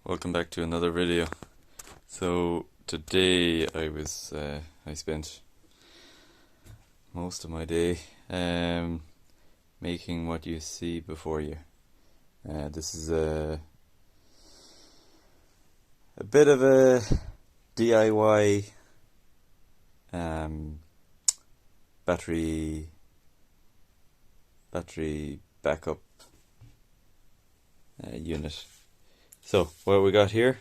Welcome back to another video. So today I spent most of my day making what you see before you. This is a bit of a DIY battery backup unit. So what we got here,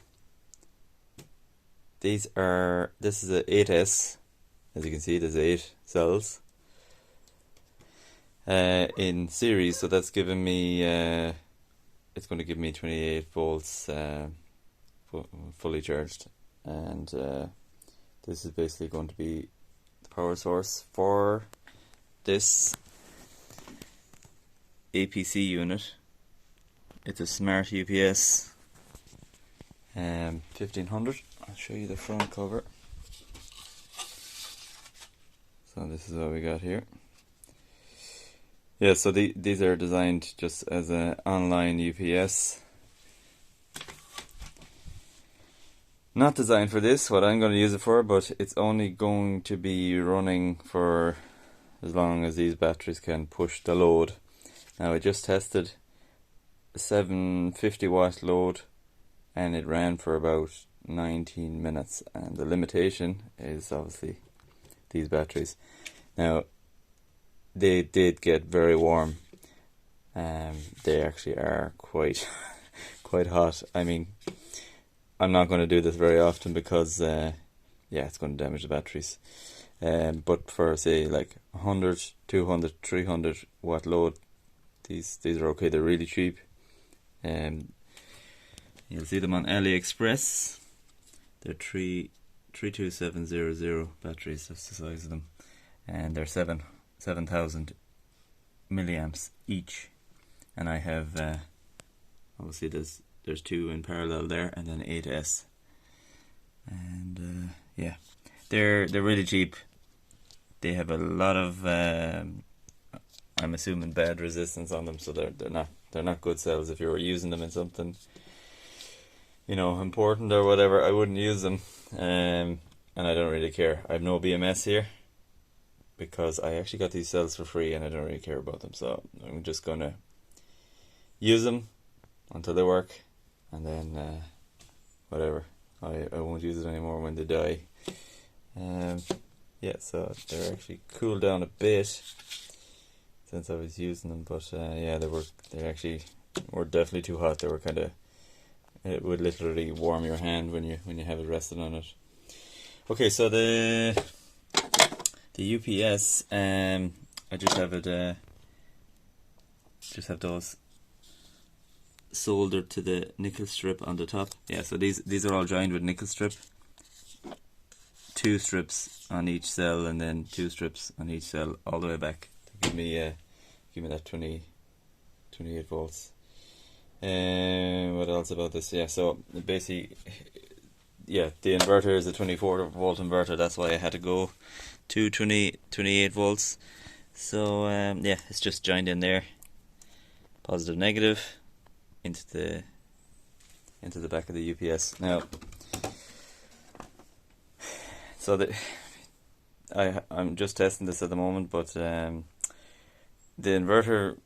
this is a 8S. As you can see, there's 8 cells in series, so that's giving me it's going to give me 28 volts fully charged, and this is basically going to be the power source for this APC unit. It's a smart UPS 1500. I'll show you the front cover. So this is what we got here. Yeah, so these are designed just as an online UPS. Not designed for this, what I'm going to use it for, but it's only going to be running for as long as these batteries can push the load. Now I just tested a 750 watt load, and it ran for about 19 minutes, and the limitation is obviously these batteries. Now they did get very warm, they actually are quite quite hot. I mean, I'm not going to do this very often because yeah, it's going to damage the batteries, but for say like 100, 200, 300 watt load, these are okay. They're really cheap. You'll see them on AliExpress. They're 32700 batteries. That's the size of them, and they're 7,000 milliamps each. And I have obviously there's 2 in parallel there, and then 8S. And yeah, they're really cheap. They have a lot of I'm assuming bad resistance on them, so they're not good cells. If you were using them in something, you know, important or whatever, I wouldn't use them, and I don't really care. I have no BMS here because I actually got these cells for free, and I don't really care about them, so I'm just gonna use them until they work, and then whatever, I won't use it anymore when they die. Yeah, so they're actually cooled down a bit since I was using them, but yeah, they actually were definitely too hot. They were kind of, it would literally warm your hand when you have it resting on it. Okay, so the UPS, I just have it have those soldered to the nickel strip on the top. Yeah, so these are all joined with nickel strip. 2 strips on each cell, and then 2 strips on each cell all the way back to give me that 28 volts. What else about this? Yeah, so basically, yeah, the inverter is a 24 volt inverter. That's why I had to go to 28 volts. So yeah, it's just joined in there, positive negative, into the back of the UPS. Now, so I'm just testing this at the moment, but the inverter,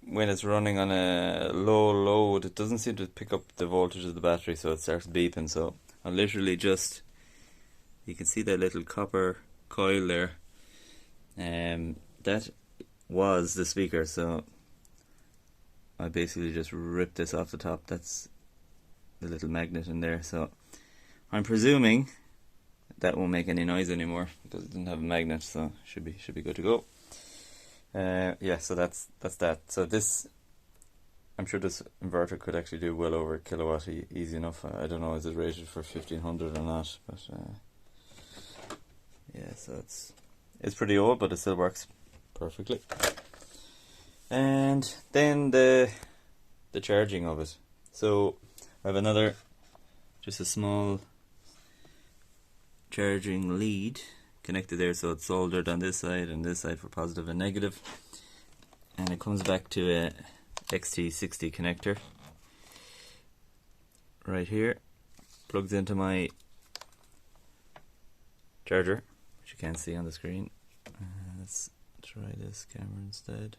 when it's running on a low load, it doesn't seem to pick up the voltage of the battery, so it starts beeping. So I literally just, you can see that little copper coil there, that was the speaker, so I basically just ripped this off the top. That's the little magnet in there, so I'm presuming that won't make any noise anymore because it didn't have a magnet, so should be good to go. Yeah, so that's that. So this, I'm sure this inverter could actually do well over a kilowatt easy enough. I don't know, is it rated for 1500 or not, but yeah, so it's pretty old, but it still works perfectly. And then the charging of it. So I have another, just a small charging lead connected there, so it's soldered on this side and this side for positive and negative, and it comes back to a XT60 connector right here, plugs into my charger, which you can't see on the screen. Let's try this camera instead.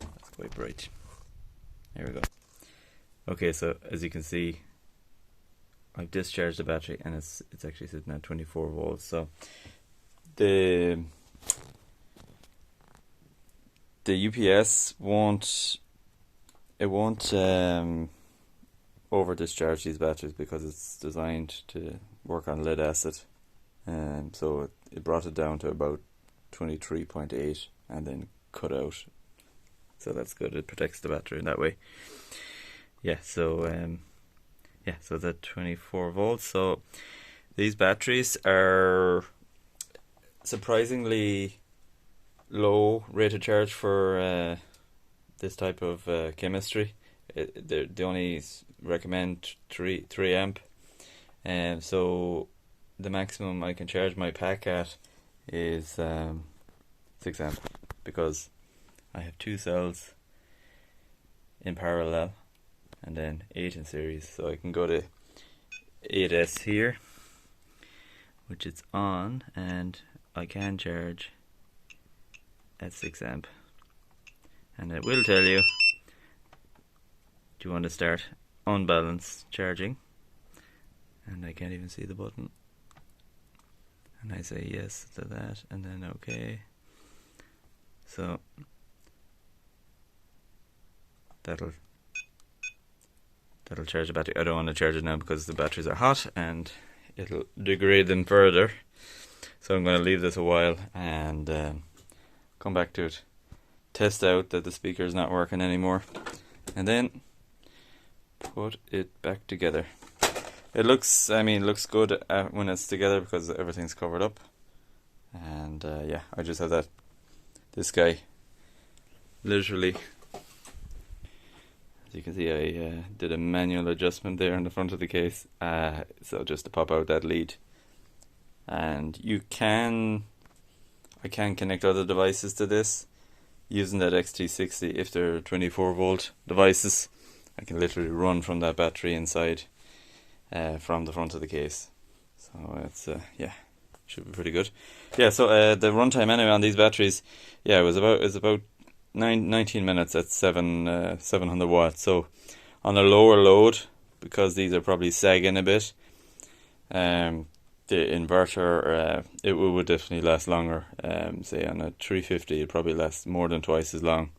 That's quite bright. There we go. Okay, so as you can see, I've discharged the battery and it's actually sitting at 24 volts. So the UPS won't over discharge these batteries because it's designed to work on lead acid, and so it brought it down to about 23.8 and then cut out. So that's good. It protects the battery in that way. Yeah. So so it's at 24 volts. So these batteries are surprisingly low rate of charge for this type of chemistry. They only recommend 3 amp, and so the maximum I can charge my pack at is 6 amp, because I have 2 cells in parallel and then 8 in series, so I can go to 8S here, which it's on, and I can charge at 6 amp, and it will tell you, do you want to start unbalanced charging? And I can't even see the button, and I say yes to that, and then okay. So that'll charge the battery. I don't want to charge it now because the batteries are hot and it'll degrade them further, so I'm going to leave this a while and come back to it, test out that the speaker is not working anymore, and then put it back together. It looks good when it's together because everything's covered up, and yeah, I just have this guy literally, as you can see, I did a manual adjustment there in the front of the case, so just to pop out that lead. And I can connect other devices to this using that XT60 if they're 24 volt devices. I can literally run from that battery inside from the front of the case. So it's yeah, should be pretty good. Yeah, so the runtime anyway on these batteries, yeah, it was about 19 minutes at 700 watts. So on a lower load, because these are probably sagging a bit, the inverter it would definitely last longer. Say on a 350 it'd probably last more than twice as long.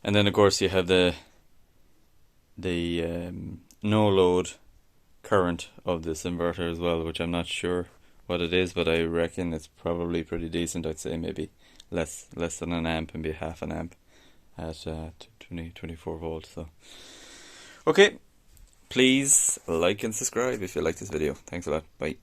And then of course you have the no load current of this inverter as well, which I'm not sure what it is, but I reckon it's probably pretty decent. I'd say maybe less than an amp, maybe half an amp at 24 volts. So okay, please like and subscribe if you like this video. Thanks a lot. Bye.